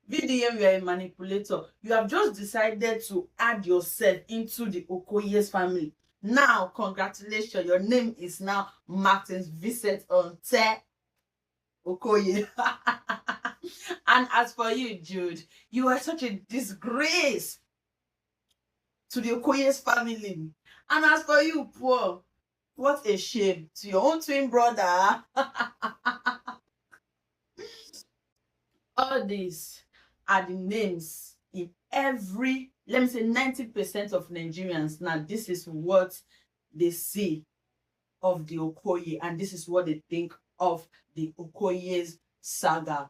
VDM, you are a manipulator. You have just decided to add yourself into the Okoyes family. Now, congratulations, your name is now Martins Vincent Onte Okoye. And as for you, Jude, you are such a disgrace to the Okoyes family. And as for you, Paul, what a shame to your own twin brother. All these are the names in every, let me say 90% of Nigerians. Now, this is what they see of the Okoye, and this is what they think of the Okoye's saga.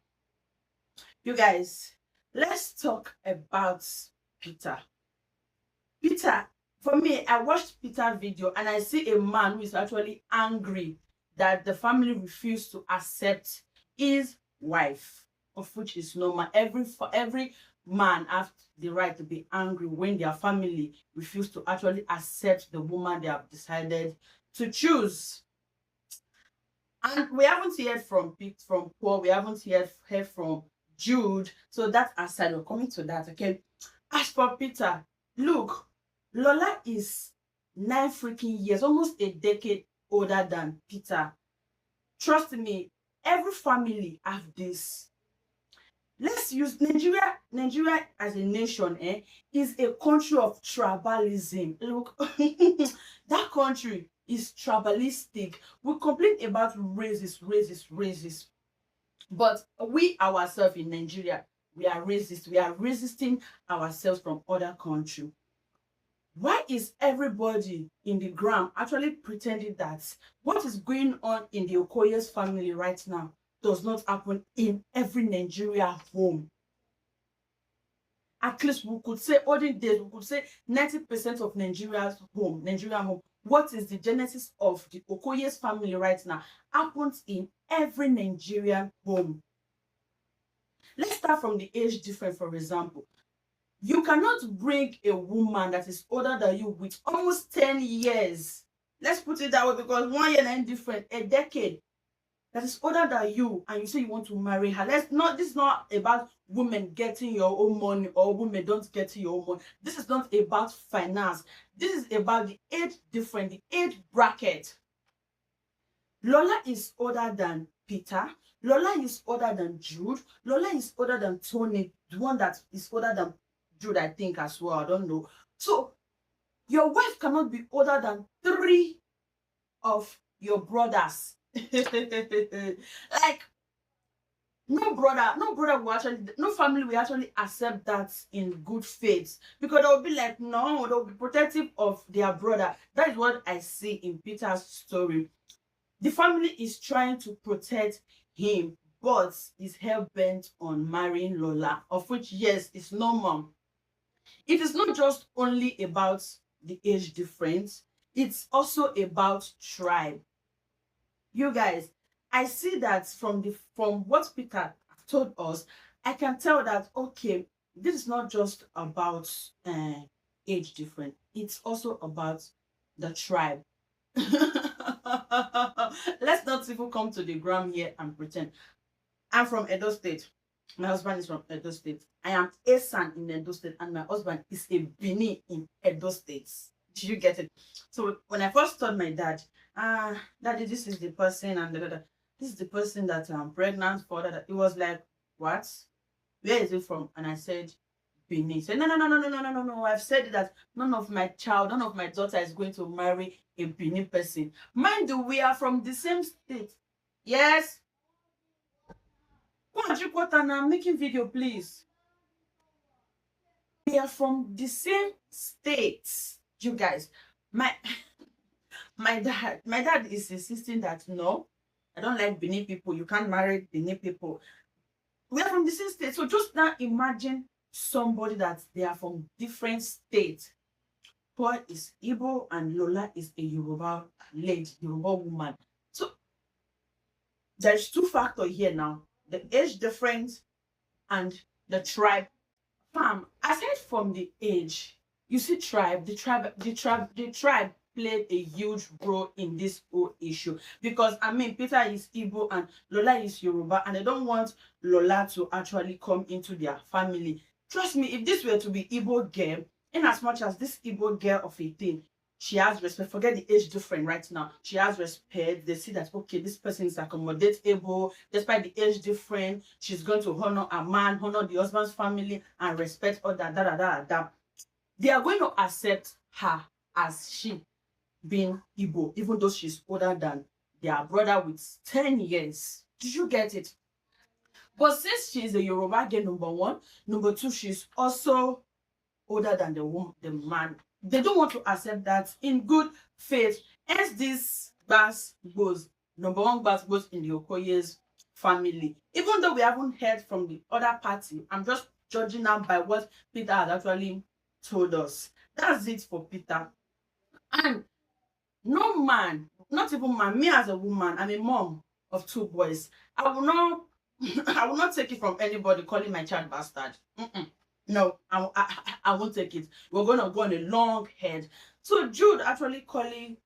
You guys, let's talk about Peter. Peter, for me, I watched Peter's video and I see a man who is actually angry that the family refused to accept his wife, of which is normal. Every man has the right to be angry when their family refuse to actually accept the woman they have decided to choose. And we haven't heard from Paul, we haven't heard from Jude. So that aside, we're coming to that, okay? As for Peter, look, Lola is 9 freaking years, almost a decade older than Peter. Trust me, every family have this. Let's use Nigeria. Nigeria as a nation, is a country of tribalism. Look, that country is tribalistic. We complain about races. But we ourselves in Nigeria, we are racist. We are resisting ourselves from other countries. Why is everybody in the ground actually pretending that what is going on in the Okoye's family right now does not happen in every Nigeria home? At least we could say olden days, we could say 90% of Nigerian home. What is the genesis of the Okoye's family right now happens in every Nigerian home. Let's start from the age difference, for example. You cannot bring a woman that is older than you with almost 10 years. Let's put it that way, because 1 year and different, a decade, that is older than you, and you say you want to marry her. This is not about women getting your own money or women don't get your own money. This is not about finance. This is about the age difference, the age bracket. Lola is older than Peter. Lola is older than Jude. Lola is older than Tony, the one that is older than Jude, I think, as well. I don't know. So your wife cannot be older than 3 of your brothers. Like, no brother will actually, no family will actually accept that in good faith, because they'll be like, no, they'll be protective of their brother. That is what I see in Peter's story. The family is trying to protect him, but is hell-bent on marrying Lola, of which, yes, it's normal. It is not just only about the age difference, it's also about tribe. You guys, I see that from what Peter told us, I can tell that, okay, this is not just about age difference, it's also about the tribe. Let's not even come to the ground here and pretend. I'm from Edo State. My husband is from Edo State. I am a son in Edo State, and my husband is a Bini in Edo State. Did you get it? So when I first told my dad, Daddy, this is the person, and this is the person that I'm pregnant for, that, it was like, what? Where is it from? And I said, Benin. He said, no. I've said that none of my daughter is going to marry a Benin person. Mind you, we are from the same state. Yes. Go and drink water now. I'm making video, please. We are from the same states, you guys. My dad is insisting that, no, I don't like Benin people. You can't marry Benin people. We are from the same state. So just now imagine somebody that they are from different states. Paul is Igbo and Lola is a Yoruba lady, Yoruba woman. So there's 2 factors here now: the age difference and the tribe. Aside from the age, you see tribe, the tribe played a huge role in this whole issue, because I mean Peter is Igbo and Lola is Yoruba, and they don't want Lola to actually come into their family. Trust me, if this were to be Igbo girl, in as much as this Igbo girl of a thing, she has respect. Forget the age difference right now. She has respect. They see that okay, this person is accommodatable despite the age difference. She's going to honor a man, honor the husband's family, and respect all that. They are going to accept her as she being Igbo, even though she's older than their brother with 10 years. Did you get it? But since she's a Yoruba girl, number one, number two, she's also older than the woman, the man. They don't want to accept that in good faith. Hence, this bass goes. Number one bass goes in the Okoyes family. Even though we haven't heard from the other party, I'm just judging now by what Peter has actually told us. That's it for Peter. And no man, not even man, me as a woman, I'm a mom of 2 boys. I will not I will not take it from anybody calling my child bastard. No, I won't take it. We're going to go on a long head. So Jude actually calling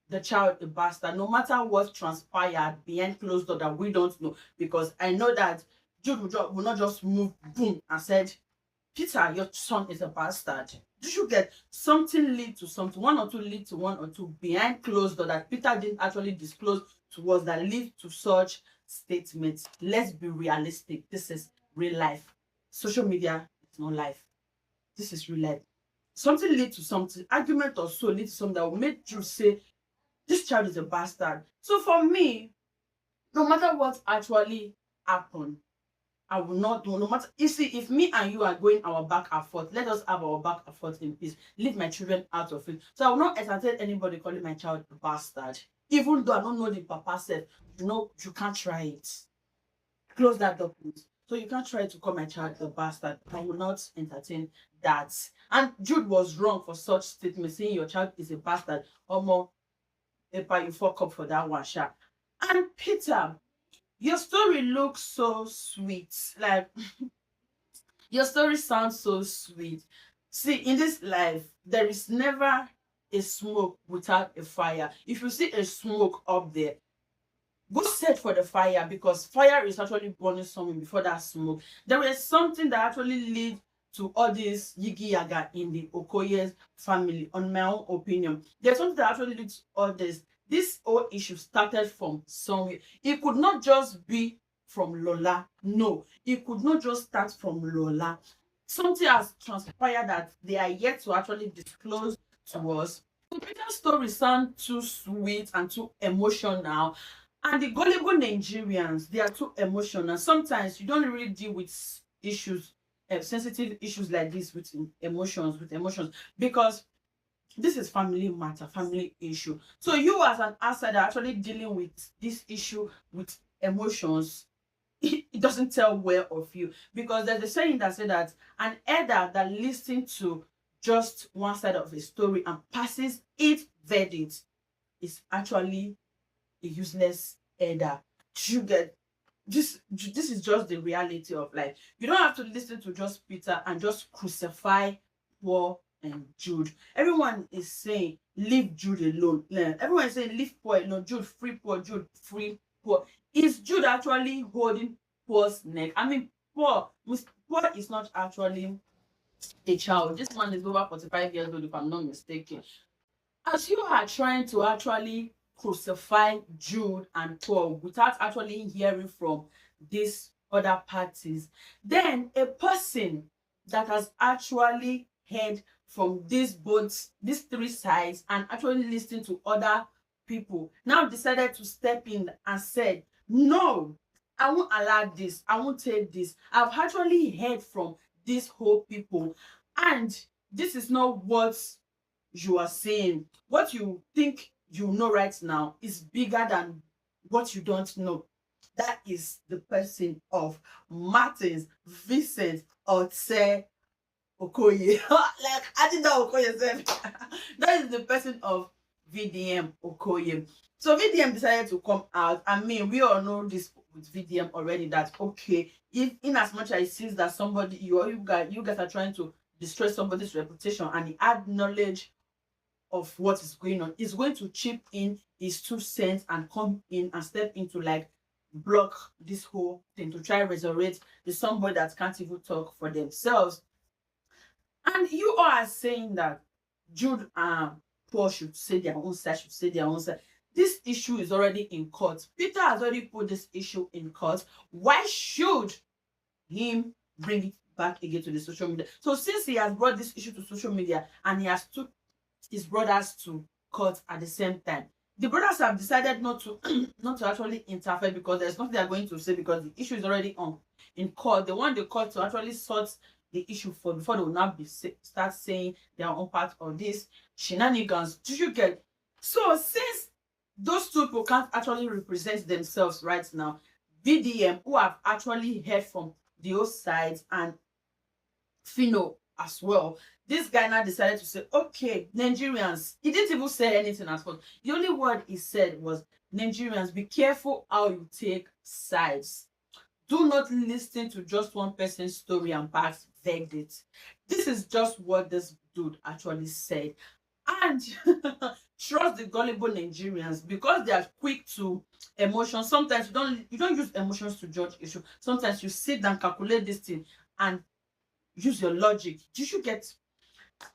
the child a bastard, no matter what transpired behind closed door that we don't know, because I know that Jude will not just move, boom, and said, Peter, your son is a bastard. Did you get something lead to something? One or two lead to one or two behind closed door that Peter didn't actually disclose to us that lead to such statements. Let's be realistic. This is real life. Social media is not life. This is real life. Something lead to something. Argument or so lead to something that will make you say, this child is a bastard. So for me, no matter what actually happened, I will not do, no matter. You see, if me and you are going our back and forth, let us have our back and forth in peace. Leave my children out of it. So I will not entertain anybody calling my child a bastard. Even though I don't know the papa said, you can't try it. Close that door, please. So you can't try to call my child a bastard. I will not entertain that. And Jude was wrong for such statement, saying your child is a bastard. Omo, Epa, you fuck up for that one, sha. And Peter, your story looks so sweet. Like, your story sounds so sweet. See, in this life, there is never a smoke without a fire. If you see a smoke up there, go search for the fire, because fire is actually burning something before that smoke. There is something that actually leads to all this yigi yaga in the Okoyes family, on my own opinion. There's something that actually leads to all this. This whole issue started from somewhere. It could not just be from Lola. No, it could not just start from Lola. Something has transpired that they are yet to actually disclose to us. The Peter's story sounds too sweet and too emotional. And the gullible Nigerians, they are too emotional. Sometimes you don't really deal with issues, sensitive issues like this with emotions, because this is family matter, family issue. So you as an outsider actually dealing with this issue with emotions, it doesn't tell well of you, because there's a saying that said that an elder that listens to just one side of a story and passes its verdict is actually a useless elder. You get this is just the reality of life. You don't have to listen to just Peter and just crucify poor and Jude. Everyone is saying leave Jude alone. Everyone is saying leave poor alone. Jude free poor. Jude free poor. Is Jude actually holding poor's neck? I mean, poor is not actually a child. This man is over 45 years old, if I'm not mistaken. As you are trying to actually crucify Jude and Paul without actually hearing from these other parties, then a person that has actually heard from these three sides and actually listened to other people now decided to step in and said, no, I won't allow this, I won't take this. I've actually heard from these whole people, and this is not what you are saying. What you think you know right now is bigger than what you don't know. That is the person of Martins Vincent Otse Okoye. Like, I didn't know Okoye said. That is the person of VDM Okoye. So VDM decided to come out. I mean, we all know this with VDM already, that okay, if in as much as it sees that somebody, you guys are trying to destroy somebody's reputation, and he had knowledge of what is going on. Is going to chip in his 2 cents and come in and step into like block this whole thing to try resurrect the somebody that can't even talk for themselves. And you all are saying that Jude and Paul should say their own side, should say their own side. This issue is already in court. Peter has already put this issue in court. Why should him bring it back again to the social media? So since he has brought this issue to social media and he has took his brothers to court at the same time, the brothers have decided not to not to actually interfere because there's nothing they're going to say because the issue is already on in court. They want the court to actually sort the issue for before they will not be start saying their own part of this shenanigans. Do you get? So since those two people can't actually represent themselves right now, VDM, who have actually heard from the old sides, and Fino as well, this guy now decided to say, okay, Nigerians, he didn't even say anything at first. The only word he said was, Nigerians, be careful how you take sides. Do not listen to just one person's story and pass verdict. This is just what this dude actually said. And trust the gullible Nigerians because they are quick to emotion. Sometimes you don't use emotions to judge issue. Sometimes you sit and calculate this thing and use your logic. You should get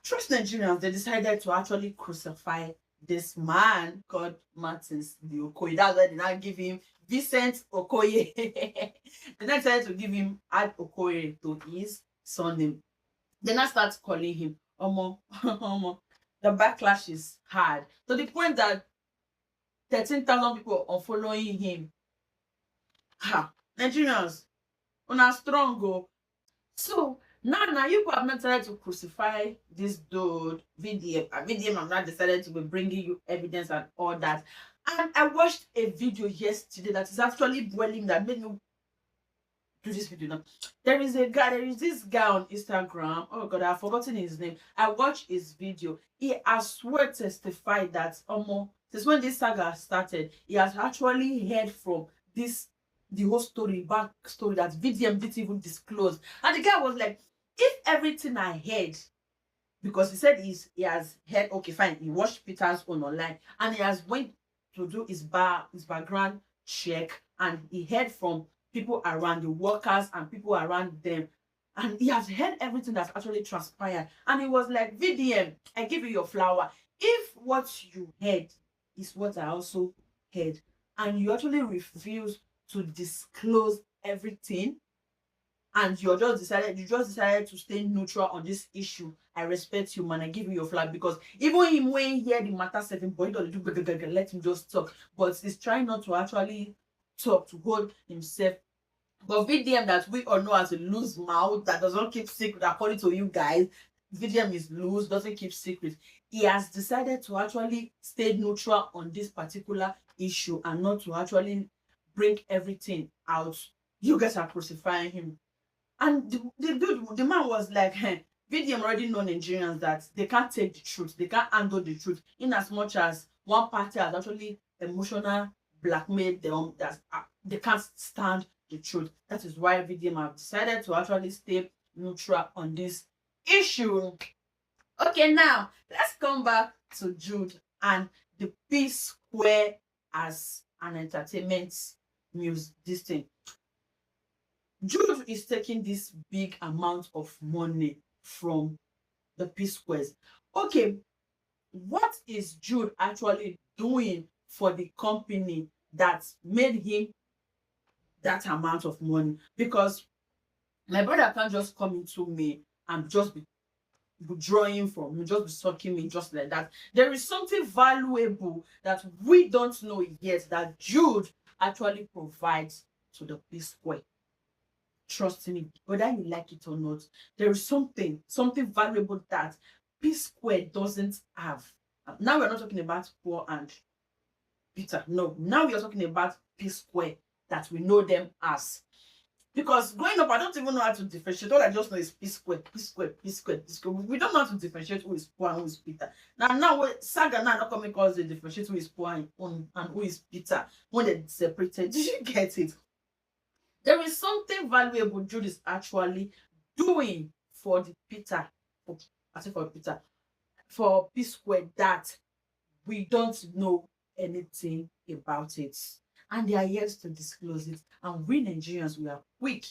trust Nigerians. They decided to actually crucify this man called Martins the Okoye. That's why they now give him Vincent Okoye. They now decided to give him add Okoye to his surname. Then I start calling him Omo. Omo. The backlash is hard to the point that 13,000 people are following him. Ha! Nigerians, una strong go. So now you have not decided to crucify this dude, VDM. VDM have not decided to be bringing you evidence and all that. And I watched a video yesterday that is actually boiling that made me do this video now. There is this guy on Instagram. Oh God, I've forgotten his name. I watched his video. He has well testified that since when this saga started, he has actually heard from the whole back story that VDM didn't even disclose. And the guy was like, if everything I heard, because he said he has heard, okay, fine, he watched Peter's own online and he has went to do his background check and he heard from people around, the workers and people around them, and he has heard everything that's actually transpired. And he was like, VDM, I give you your flower. If what you heard is what I also heard, and you actually refuse to disclose everything, and you just decided to stay neutral on this issue, I respect you, man. I give you your flag because even him when he hear the matter 7 boy, don't do let him just talk. But he's trying not to actually talk, to hold himself. But VDM that we all know as a loose mouth that doesn't keep secret, according to you guys, VDM is loose, doesn't keep secret. He has decided to actually stay neutral on this particular issue and not to actually bring everything out. You guys are crucifying him. And the man was like, hey, VDM already know Nigerians that they can't take the truth, they can't handle the truth, in as much as one party has actually emotional blackmailed them, that they can't stand the truth. That is why VDM have decided to actually stay neutral on this issue. Okay, now let's come back to Jude and the P-Square as an entertainment news. This thing. Jude is taking this big amount of money from the P-Squares. Okay, what is Jude actually doing for the company that made him that amount of money? Because my brother can't just come into me and just be drawing from me, just be sucking me just like that. There is something valuable that we don't know yet that Jude actually provides to the P-Square. Trust me, whether you like it or not, there is something valuable that P-Square doesn't have. Now we're not talking about Paul and Peter. No, now we are talking about P-Square that we know them as. Because growing up, I don't even know how to differentiate. All I just know is P-Square, P-Square, P-Square, P-Square. We don't know how to differentiate who is Paul and who is Peter. Now Saga now not coming because they differentiate who is Paul and who is Peter when they separated. Did you get it? There is something valuable Jude is actually doing for the Peter. I say for Peter. for psquare that we don't know anything about it, and they are yet to disclose it. And we Nigerians, we are quick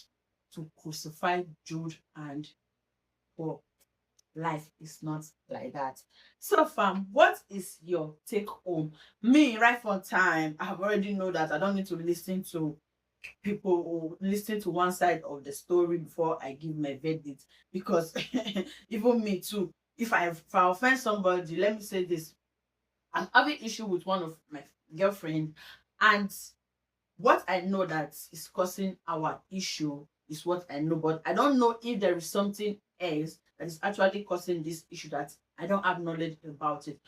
to crucify Jude and Paul. Life is not like that. So fam, what is your take home? Me, right from time, I have already know that I don't need to listen to people who listen to one side of the story before I give my verdict, because even me too, if I offend somebody, let me say this, I'm having issue with one of my girlfriend, and what I know that is causing our issue is what I know, but I don't know if there is something else that is actually causing this issue that I don't have knowledge about it.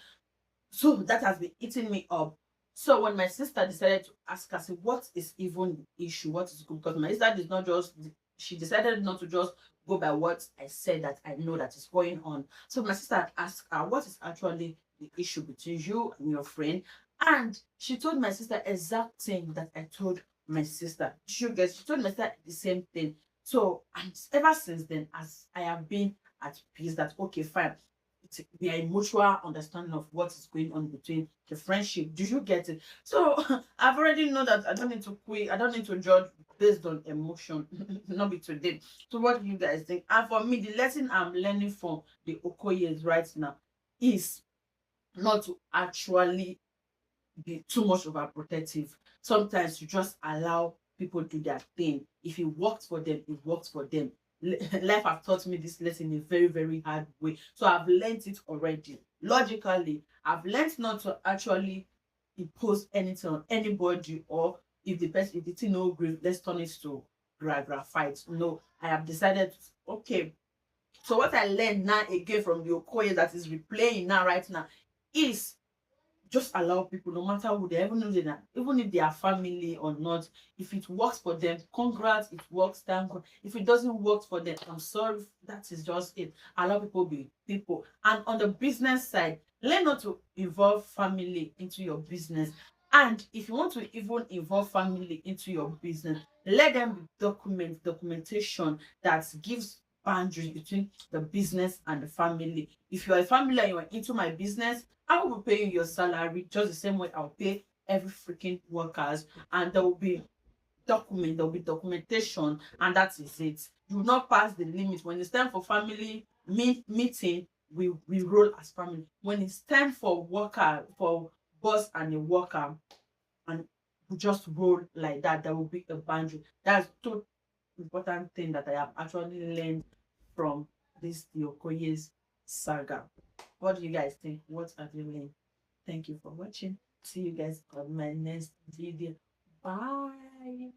So that has been eating me up. So when my sister decided to ask us what is even the issue, what is good, because my sister did not just, she decided not to just go by what I said that I know that is going on. So my sister asked her what is actually the issue between you and your friend, and she told my sister exact thing that I told my sister. She told my sister the same thing. So, and ever since then, as I have been at peace, that okay, fine, there are mutual understanding of what is going on between the friendship. Do you get it? So I've already know that I don't need to quit. I don't need to judge based on emotion. Not be today. So what do you guys think? And for me, the lesson I'm learning from the okoyes right now is not to actually be too much overprotective. Sometimes you just allow people do their thing. If it works for them, it works for them. Life has taught me this lesson in a very, very hard way. So I've learned it already. Logically, I've learned not to actually impose anything on anybody, or if the thing no agree, let's turn it to gra fight. No, I have decided, okay. So what I learned now again from the Okoye that is replaying now right now is just allow people, no matter who they are, even if they are, even if they are family or not. If it works for them, congrats, it works, thank God. If it doesn't work for them, I'm sorry, that is just it. Allow people be people. And on the business side, learn not to involve family into your business. And if you want to even involve family into your business, let them be documentation that gives boundaries between the business and the family. If you are a family and you are into my business, I will be paying your salary just the same way I'll pay every freaking workers, and there will be documentation, and that is it. You will not pass the limit. When it's time for family meeting, we roll as family. When it's time for worker, for boss and a worker, and we just roll like that, there will be a boundary. That's two important thing that I have actually learned from this Okoye's saga. What do you guys think? What have you learned? Thank you for watching. See you guys on my next video. Bye.